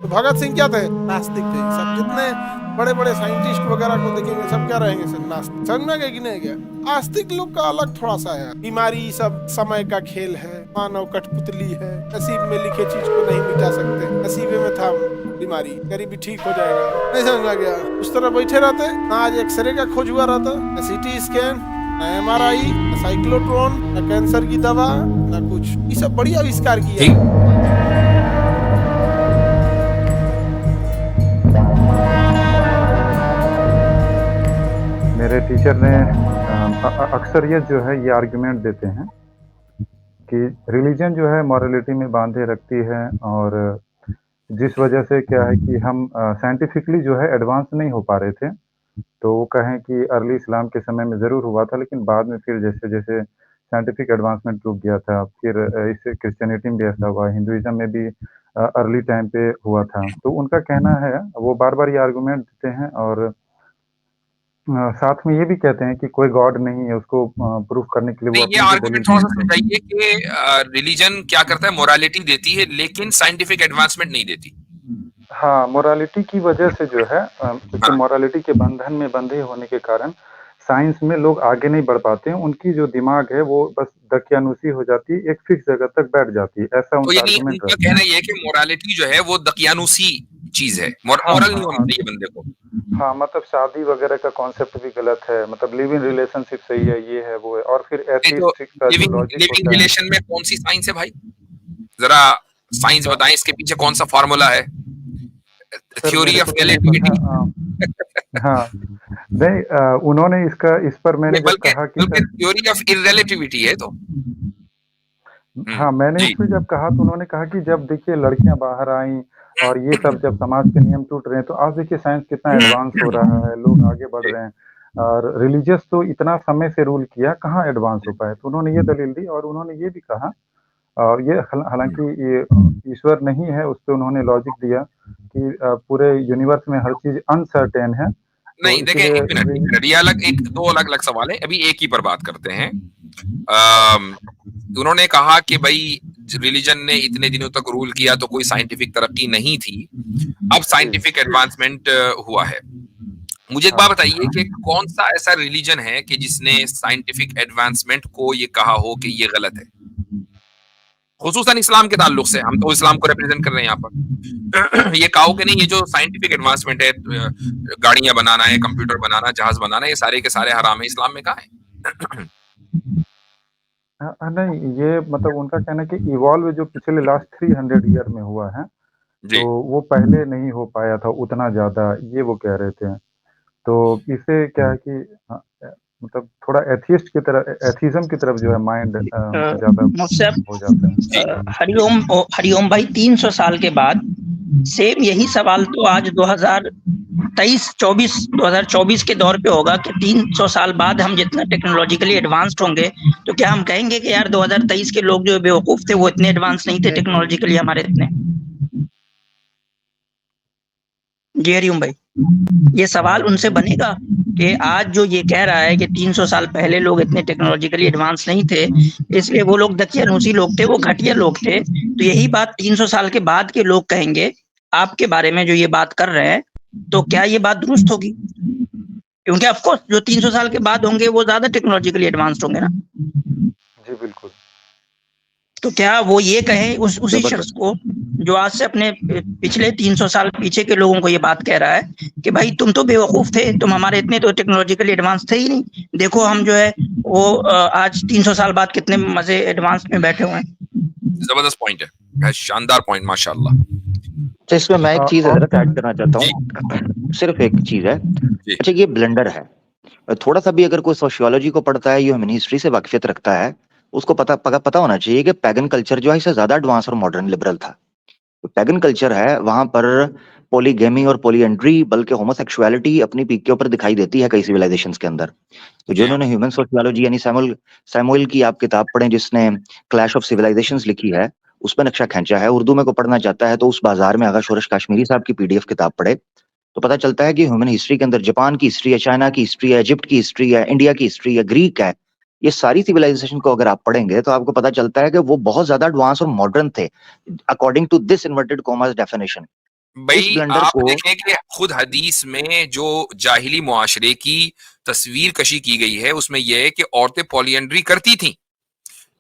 तो भगत सिंह क्या थे? नास्तिक थे। सब जितने बड़े बड़े साइंटिस्ट वगैरह को देखेंगे सब क्या रहेंगे? सब नास्तिक। समझ में गए कि नहीं गया? आस्तिक लोग का अलग थोड़ा सा है। बीमारी सब समय का खेल है, मानव कठपुतली है, नसीब में लिखे चीज को नहीं मिटा सकते, नसीबे में था बीमारी, गरीबी ठीक हो जाएगा, नहीं समझ में गया? उस तरह बैठे रहते ना। आज एक्सरे का खोज हुआ रहता, ना सीटी स्कैन, ना MRI, ना साइक्लोट्रॉन, ना कैंसर की दवा, ना कुछ। ये सब बढ़िया आविष्कार किया है। मेरे टीचर ने अक्सर ये आर्गुमेंट देते हैं कि रिलीजन जो है मॉरलिटी में बांधे रखती है, और जिस वजह से क्या है कि हम साइंटिफिकली जो है एडवांस नहीं हो पा रहे थे। तो वो कहें कि अर्ली इस्लाम के समय में ज़रूर हुआ था, लेकिन बाद में फिर जैसे जैसे साइंटिफिक एडवांसमेंट रुक गया था, फिर इससे क्रिश्चियनिटी में भी ऐसा हुआ, हिंदुइज्म में भी अर्ली टाइम पे हुआ था। तो उनका कहना है, वो बार बार ये आर्गुमेंट देते हैं, और साथ में ये भी कहते हैं कि कोई गॉड नहीं है, उसको प्रूफ करने के लिए वो ये अपनी आर्गुमेंट थोड़ा सा समझाइए कि रिलीजन क्या करता है, मोरालिटी देती है लेकिन साइंटिफिक एडवांसमेंट नहीं देती। हाँ, मोरालिटी की वजह से जो है, क्योंकि मोरालिटी के बंधन में बंधे होने के कारण साइंस में लोग आगे नहीं बढ़ पाते हैं। उनकी जो दिमाग है वो बस दकियानुसी हो जाती है, एक फिक्स जगह तक बैठ जाती है, ऐसा तो उनका यानी आर्गुमेंट उनका रहता कहना ये है कि मोरालिटी जो है वो दकियानुसी चीज है, मोरल नहीं होना चाहिए बंदे को। हाँ, मतलब शादी वगैरह का कॉन्सेप्ट भी गलत है, मतलब लिव इन रिलेशनशिप सही है, ये है वो है, और फिर एथिस्टिक का जो लॉजिक लिविंग होता है। रिलेशन में कौन सी साइंस है भाई? जरा साइंस बताएं, इसके पीछे कौन सा फार्मूला है? Theory of relativity? हाँ, नहीं, उन्होंने इस पर मैंने जब कहा कि थ्योरी ऑफ इररिलेटिविटी है तो हाँ, मैंने इस पे जब कहा तो उन्होंने कहा कि जब देखिए लड़कियां बाहर आई और ये सब जब समाज के नियम टूट रहे हैं, तो आज देखिए साइंस कितना एडवांस हो रहा है, लोग आगे बढ़ रहे हैं, और रिलीजियस तो इतना समय से रूल किया, कहाँ एडवांस हो पाए। तो उन्होंने ये दलील दी, और उन्होंने ये भी कहा, और ये हालांकि ये ईश्वर नहीं है, उस पर उन्होंने लॉजिक दिया कि पूरे यूनिवर्स में हर चीज अनसर्टेन है। नहीं, देखें, एक मिनट, ये दो अलग अलग सवाल है। अभी एक ही पर बात करते हैं। उन्होंने कहा कि भाई रिलीजन ने इतने दिनों तक रूल किया तो कोई साइंटिफिक तरक्की नहीं थी, अब साइंटिफिक एडवांसमेंट हुआ है। मुझे एक बात बताइए कि कौन सा ऐसा रिलीजन है कि जिसने साइंटिफिक एडवांसमेंट को ये कहा हो कि ये गलत है, खुसूसन इस्लाम के ताल्लुक से? हम तो इस्लाम को रिप्रेजेंट कर रहे हैं यहाँ पर। ये कहो कि नहीं, ये जो साइंटिफिक एडवांसमेंट है, गाड़ियां बनाना है, कंप्यूटर बनाना, जहाज बनाना, ये सारे के सारे हराम है, इस्लाम में कहाँ है? नहीं, ये मतलब उनका कहना है कि इवॉल्व जो पिछले लास्ट 300 ईयर में हुआ है, तो वो पहले नहीं हो पाया था उतना ज्यादा, ये वो कह रहे थे। तो इससे क्या है कि मतलब थोड़ा एथियस्ट की तरफ, एथिज्म की तरफ जो है माइंड ज्यादा हो जाता है। हरिओम भाई, 300 साल के बाद सेम यही सवाल तो आज 2024 के दौर पे होगा कि 300 साल बाद हम जितना टेक्नोलॉजिकली एडवांस्ड होंगे, तो क्या हम कहेंगे कि यार 2023 के लोग जो बेवकूफ थे वो इतने एडवांस नहीं थे टेक्नोलॉजिकली हमारे इतने? जी हरिओम भाई, ये सवाल उनसे बनेगा कि आज जो ये कह रहा है कि 300 साल पहले लोग इतने टेक्नोलॉजिकली एडवांस नहीं थे, इसलिए वो लोग दकियानूसी लोग थे, वो घटिया लोग थे। तो यही बात 300 साल के बाद के लोग कहेंगे आपके बारे में जो ये बात कर रहे हैं, तो क्या ये बात दुरुस्त होगी? क्योंकि ऑफ कोर्स जो 300 साल के बाद होंगे वो ज्यादा टेक्नोलॉजिकली एडवांस्ड होंगे ना। जी बिल्कुल। तो क्या वो ये कहें उसी शख्स को जो आज से अपने पिछले 300 साल पीछे के लोगों को ये बात कह रहा है कि भाई तुम तो बेवकूफ थे, तुम हमारे इतने तो टेक्नोलॉजिकली एडवांस थे ही नहीं, देखो हम जो है वो आज 300 साल बाद कितने मजे एडवांस में बैठे हुए हैं। जबरदस्त पॉइंट है, शानदार पॉइंट, माशाल्लाह। तो इसमें मैं एक चीज ऐड करना चाहता हूँ, सिर्फ एक चीज है। अच्छा, ये ब्लेंडर है, थोड़ा सा भी अगर कोई सोशियोलॉजी को पढ़ता है, ह्यूमन हिस्ट्री से वाकिफियत रखता है, उसको पता होना चाहिए कि पैगन कल्चर जो है इससे ज्यादा एडवांस और मॉडर्न लिबरल था। तो पैगन कल्चर है, वहां पर पॉलीगेमी और पॉलीएंड्री, बल्कि होमोसेक्सुअलिटी अपनी पीक के ऊपर दिखाई देती है कई सिविलाइजेशंस के अंदर। तो जिन्होंने ह्यूमन सोशियोलॉजी यानी सैमुअल की आप किताब पढ़ें, जिसने क्लैश ऑफ सिविलाइजेशंस लिखी है, उसमें नक्शा खींचा है। उर्दू में को पढ़ना चाहता है तो उस बाजार में आगा शोरश काश्मीरी साहब की PDF किताब पढ़े, तो पता चलता है कि ह्यूमन हिस्ट्री के अंदर जापान की हिस्ट्री है, चाइना की हिस्ट्री है, इजिप्ट की हिस्ट्री है, इंडिया की हिस्ट्री है, ग्रीक है, ये सारी सिविलाइजेशन को अगर आप पढ़ेंगे तो आपको पता चलता है कि वो बहुत ज्यादा एडवांस और मॉडर्न थे according to this inverted commas definition. भाई ब्लंडर आप को देखें कि खुद हदीस में जो जाहिली मुआशरे की तस्वीर कशी की गई है उसमें यह है कि औरतें पॉलिएंड्री करती थी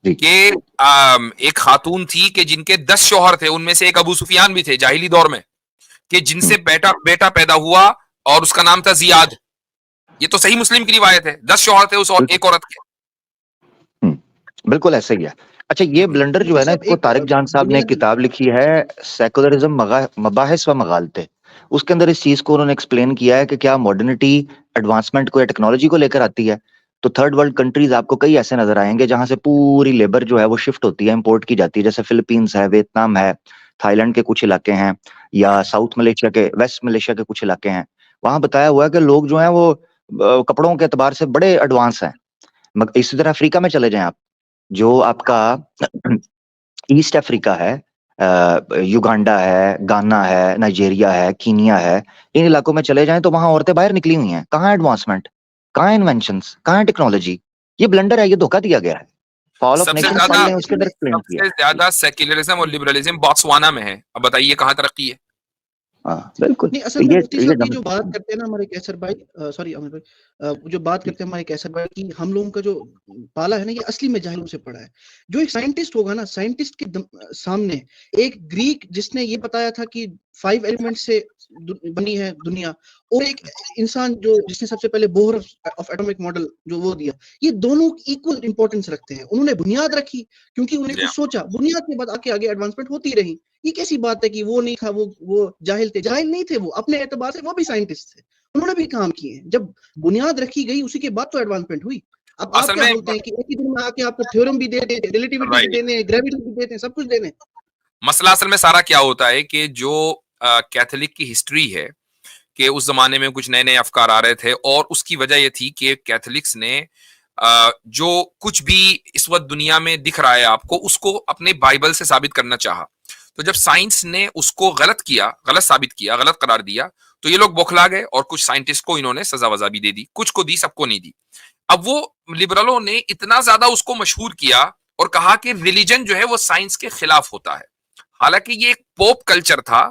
जी कि एक खातून थी कि जिनके 10 शौहर थे, उनमें से एक अबू सुफियान भी थे जाहिली दौर में, कि जिनसे बेटा बेटा पैदा हुआ और उसका नाम था जियाद। ये तो सही मुस्लिम की रिवायत है, 10 शौहर थे उस एक औरत के। बिल्कुल ऐसा ही है। अच्छा ये ब्लंडर जो है ना, इसको तारिक जान साहब ने एक किताब लिखी है, सेकुलरिज्म मबाहिस व मगालते। उसके अंदर इस चीज को उन्होंने एक्सप्लेन किया है कि क्या मॉडर्निटी एडवांसमेंट को या टेक्नोलॉजी को लेकर आती है। तो थर्ड वर्ल्ड कंट्रीज आपको कई ऐसे नजर आएंगे जहां से पूरी लेबर जो है वो शिफ्ट होती है, इंपोर्ट की जाती है, जैसे फिलीपींस है, वियतनाम है, थाईलैंड के कुछ इलाके हैं, या साउथ मलेशिया के, वेस्ट मलेशिया के कुछ इलाके हैं। वहां बताया हुआ है कि लोग जो है वो कपड़ों के एतबार से बड़े एडवांस हैं। इसी तरह अफ्रीका में चले जाएं आप, जो आपका ईस्ट अफ्रीका है, युगांडा है, गाना है, नाइजीरिया है, कीनिया है, इन इलाकों में चले जाएं तो वहां औरतें बाहर निकली हुई हैं। कहाँ एडवांसमेंट, कहाँ इन्वेंशंस, कहाँ टेक्नोलॉजी? ये ब्लंडर है, ये धोखा दिया गया है। फॉल ऑफ नेशन पढ़ लें, उसके अंदर एक्सप्लेन किया सबसे ज्यादा सेक्युलरिज्म और लिबरलिज्म बॉत्सवाना में है। अब बताइए कहाँ तरक्की है? हाँ बिल्कुल। नहीं, असल में मुफ्ती साहब ये जो बात करते हैं ना हमारे कैसर भाई, सॉरी अमित भाई, जो बात करते हैं हमारे कैसर भाई कि हम लोगों का जो पाला है ना, ये असली में जाहिलों से पड़ा है। जो एक साइंटिस्ट होगा ना, साइंटिस्ट के सामने एक ग्रीक जिसने ये बताया था कि 5 एलिमेंट से बनी है दुनिया, और एक इंसान जो जिसने सबसे पहले बोहर ऑफ एटॉमिक मॉडल जो वो दिया, ये दोनों इक्वल इंपॉर्टेंस रखते हैं। उन्होंने बुनियाद रखी क्योंकि उन्हें कुछ सोचा, बुनियाद के बाद आगे एडवांसमेंट होती रही। ये कैसी बात है कि वो नहीं था, वो जाहिल थे? जाहिल नहीं थे वो, अपने एतबार से वो भी साइंटिस्ट थे, उन्होंने भी काम किए। जब बुनियाद रखी गई उसी के बाद तो एडवांसमेंट हुई। अब आप क्या बोलते हैं कि एक ही दिन में आके आपको थ्योरम भी दे दे, रिलेटिविटी भी देने, ग्रेविटी भी देते हैं, सब कुछ देने। मसला असल में सारा क्या होता है कि जो कैथोलिक की हिस्ट्री है कि उस जमाने में कुछ नए नए अफकार आ रहे थे, और उसकी वजह यह थी कि कैथोलिक्स ने जो कुछ भी इस वक्त दुनिया में दिख रहा है आपको, उसको अपने बाइबल से साबित करना चाहा। तो जब साइंस ने उसको गलत किया, गलत साबित किया, गलत करार दिया, तो ये लोग बौखला गए और कुछ साइंटिस्ट को इन्होंने सजा वजा भी दे दी। कुछ को दी, सबको नहीं दी। अब वो लिबरलों ने इतना ज्यादा उसको मशहूर किया और कहा कि रिलीजन जो है वो साइंस के खिलाफ होता है। हालांकि ये एक पोप कल्चर था,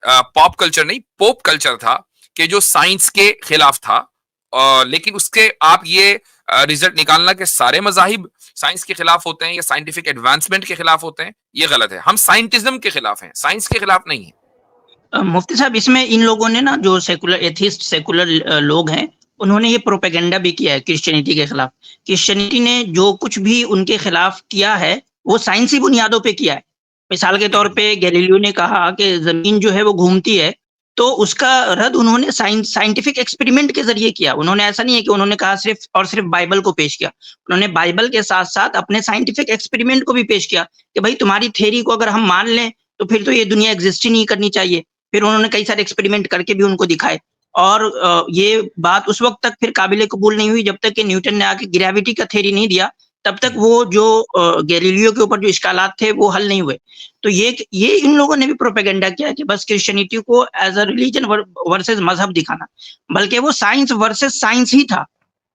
पॉप कल्चर नहीं, पोप कल्चर था कि जो साइंस के खिलाफ था। लेकिन उसके आप ये रिजल्ट निकालना कि सारे मजाहिब साइंस के खिलाफ होते हैं या साइंटिफिक एडवांसमेंट के खिलाफ होते हैं, ये गलत है। हम साइंटिज्म के खिलाफ हैं, साइंस के खिलाफ नहीं है। मुफ्ती साहब, इसमें इन लोगों ने ना, जो सेकुलर एथिस्ट सेकुलर लोग हैं, उन्होंने ये प्रोपेगेंडा भी किया है क्रिश्चियनिटी के खिलाफ। क्रिश्चियनिटी ने जो कुछ भी उनके खिलाफ किया है वो साइंसी बुनियादों पे किया है। मिसाल के तौर पे गैलीलियो ने कहा कि जमीन जो है वो घूमती है, तो उसका रद्द उन्होंने साइंटिफिक एक्सपेरिमेंट के जरिए किया। उन्होंने ऐसा नहीं है कि उन्होंने कहा सिर्फ और सिर्फ बाइबल को पेश किया, उन्होंने बाइबल के साथ साथ अपने साइंटिफिक एक्सपेरिमेंट को भी पेश किया कि भाई तुम्हारी थ्योरी को अगर हम मान लें तो फिर तो ये दुनिया एग्जिस्ट ही नहीं करनी चाहिए। फिर उन्होंने कई सारे एक्सपेरिमेंट करके भी उनको दिखाए, और ये बात उस वक्त तक फिर काबिल कबूल नहीं हुई जब तक कि न्यूटन ने आके ग्रेविटी का थ्योरी नहीं दिया। तब तक वो जो गैलीलियो के ऊपर जो इश्कालात थे वो हल नहीं हुए। तो ये इन लोगों ने भी प्रोपेगेंडा किया कि बस क्रिश्चियनिटी को एज अ रिलीजन वर्सेस मजहब दिखाना, बल्कि वो साइंस वर्सेस साइंस ही था।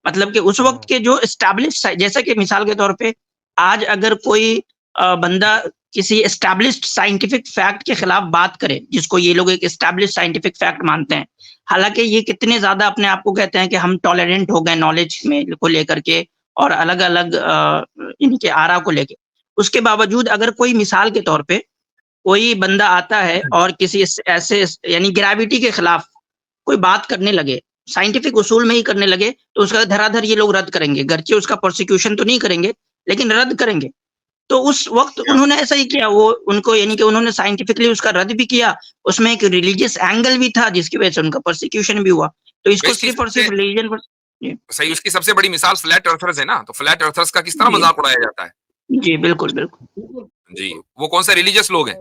मतलब कि उस वक्त के जो एस्टैब्लिश्ड, जैसा कि मिसाल के तौर पे आज अगर कोई बंदा किसी एस्टैब्लिश्ड साइंटिफिक फैक्ट के खिलाफ बात करे, जिसको ये लोग एक एस्टैब्लिश्ड साइंटिफिक फैक्ट मानते हैं, हालांकि ये कितने ज्यादा अपने आप को कहते हैं कि हम टॉलरेंट हो गए नॉलेज में को लेकर के और अलग अलग इनके आरा को लेके, उसके बावजूद अगर कोई मिसाल के तौर पे कोई बंदा आता है और किसी ऐसे यानी ग्रेविटी के खिलाफ कोई बात करने लगे, साइंटिफिक उसूल में ही करने लगे, तो उसका धराधर ये लोग रद्द करेंगे। गर्चे उसका प्रोसिक्यूशन तो नहीं करेंगे लेकिन रद्द करेंगे। तो उस वक्त उन्होंने ऐसा ही किया, वो उनको यानी कि उन्होंने साइंटिफिकली उसका रद्द भी किया। उसमें एक रिलीजियस एंगल भी था जिसकी वजह से उनका प्रोसिक्यूशन भी हुआ। तो इसको सिर्फ और सिर्फ रिलीजन पर सही। उसकी सबसे बड़ी मिसाल फ्लैट अर्थर्स है ना, तो फ्लैट अर्थर्स का किस तरह मजाक उड़ाया जाता है। जी बिल्कुल बिल्कुल जी, वो कौन सा रिलीजियस लोग हैं।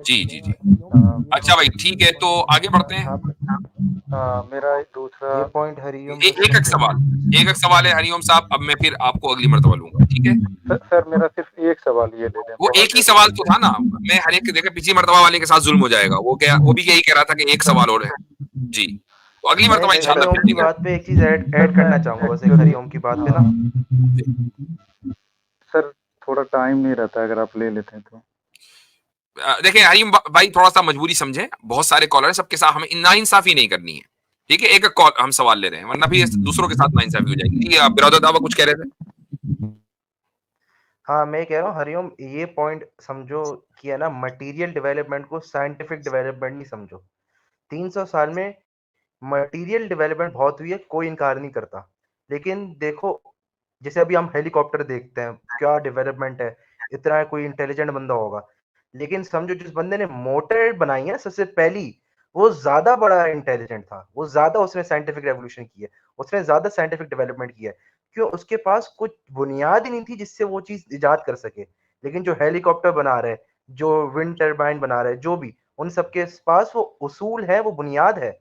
जी जी जी, अच्छा भाई ठीक है, तो आगे बढ़ते हैं। मेरा दूसरा पॉइंट हरिओम, एक सवाल है हरिओम साहब, अब मैं फिर आपको अगली मर्तबा लूंगा, ठीक है। सर मेरा सिर्फ एक सवाल ये दे दें। वो एक ही सवाल तो था ना, मैं हर एक देखा पिछली मर्तबा वाले के साथ जुल्म हो जाएगा। वो भी यही कह रहा था कि एक सवाल और है। जी, तो अगली मर्तबा इंशाल्लाह हरिओम की बात पे एक चीज ऐड करना चाहूंगा, बस एक हरिओम की बात पे ना। सर थोड़ा टाइम नहीं रहता, अगर आप ले लेते हैं तो। देखिए हरीम भाई थोड़ा सा मजबूरी समझे, बहुत सारे कॉलर हैं, सबके साथ हमें नाइंसाफी नहीं करनी है, ठीक है? एक कॉल हम सवाल ले रहे हैं, वरना फिर दूसरों के साथ नाइंसाफी हो जाएगी। जी, आप बिरादर दावा कुछ कह रहे थे? हाँ, मैं कह रहा हूँ हरिओम, ये पॉइंट समझो कि है ना, मटेरियल डेवलपमेंट को साइंटिफिक डेवलपमेंट नहीं समझो। 300 साल में मटेरियल डेवलपमेंट बहुत हुई है, कोई इनकार नहीं करता। लेकिन देखो, जैसे अभी हम हेलीकॉप्टर देखते हैं, क्या डेवलपमेंट है, इतना कोई इंटेलिजेंट बंदा होगा। लेकिन समझो जिस बंदे ने मोटर बनाई है सबसे पहली, वो ज़्यादा बड़ा इंटेलिजेंट था, वो ज़्यादा उसने साइंटिफिक रेवोल्यूशन की है, उसने ज़्यादा साइंटिफिक डेवलपमेंट किया है। क्यों? उसके पास कुछ बुनियाद ही नहीं थी जिससे वो चीज़ इजाद कर सके। लेकिन जो हेलीकॉप्टर बना रहे, जो विंड टरबाइन बना रहे, जो भी, उन सबके पास वो उसूल है, वो बुनियाद है।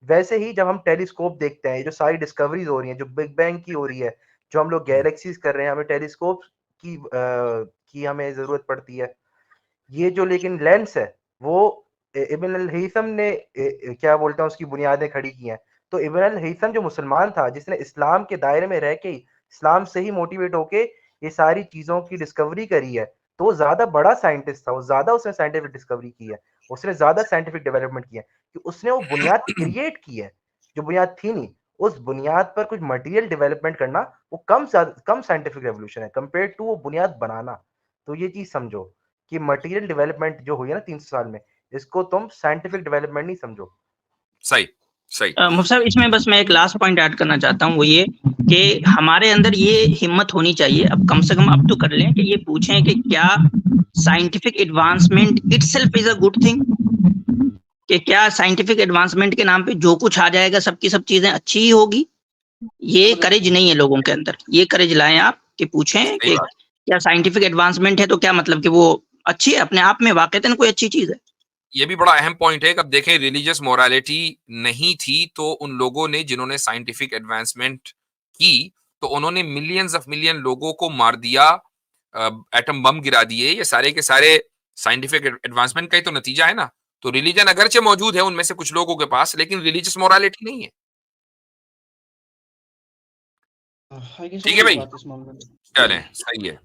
वैसे ही जब हम टेलीस्कोप देखते हैं, ये जो सारी डिस्कवरीज हो रही हैं, जो बिग बैंग की हो रही है, जो हम लोग गैलेक्सीज कर रहे हैं, हमें टेलीस्कोप की हमें जरूरत पड़ती है। ये जो लेकिन लेंस है, वो इब्न अल हैथम ने क्या बोलते हैं, उसकी बुनियादें खड़ी की हैं। तो इब्न अल हैथम जो मुसलमान था, जिसने इस्लाम के दायरे में रह के ही, इस्लाम से ही मोटिवेट होके ये सारी चीजों की डिस्कवरी करी है, तो वो ज्यादा बड़ा साइंटिस्ट था, वो ज्यादा उसने साइंटिफिक डिस्कवरी की है, उसने ज्यादा साइंटिफिक डेवलपमेंट किया है, कि उसने वो बुनियाद क्रिएट की है जो बुनियाद थी नहीं। उस बुनियाद पर कुछ मटेरियल डेवलपमेंट करना, वो कम साइंटिफिक रेवोल्यूशन है कंपेयर टू वो बुनियाद बनाना। तो ये चीज समझो कि मटेरियल डेवलपमेंट जो हुई है ना 300 साल में, इसको तुम साइंटिफिक डेवलपमेंट नहीं समझो। सही, सही। मुफ्ती साहब, इसमें बस मैं एक लास्ट पॉइंट ऐड करना चाहता हूँ, वो ये कि हमारे अंदर ये हिम्मत होनी चाहिए, अब कम से कम अब तो कर लें, कि ये पूछें कि क्या scientific advancement itself is a good thing, कि क्या साइंटिफिक एडवांसमेंट के नाम पे जो कुछ आ जाएगा सब की सब चीजें अच्छी ही होगी। ये करेज नहीं है लोगों के अंदर, ये करेज लाएं आप कि पूछें सही कि बात। क्या साइंटिफिक एडवांसमेंट है तो क्या मतलब कि वो अच्छी है अपने आप में, वाकईतन कोई अच्छी चीज है। ये भी बड़ा अहम पॉइंट है कि अब देखें, रिलीजियस मोरालिटी नहीं थी तो उन लोगों ने, जिन्होंने साइंटिफिक एडवांसमेंट की, तो उन्होंने मिलियंस ऑफ मिलियन लोगों को मार दिया, एटम बम गिरा दिए। ये सारे के सारे साइंटिफिक एडवांसमेंट का ही तो नतीजा है ना। तो रिलीजन अगरचे मौजूद है उनमें से कुछ लोगों के पास, लेकिन रिलीजियस मोरालिटी नहीं है। आई गेस हो ठीक है गई भाई, बात इस मामले में। चलें, सही है।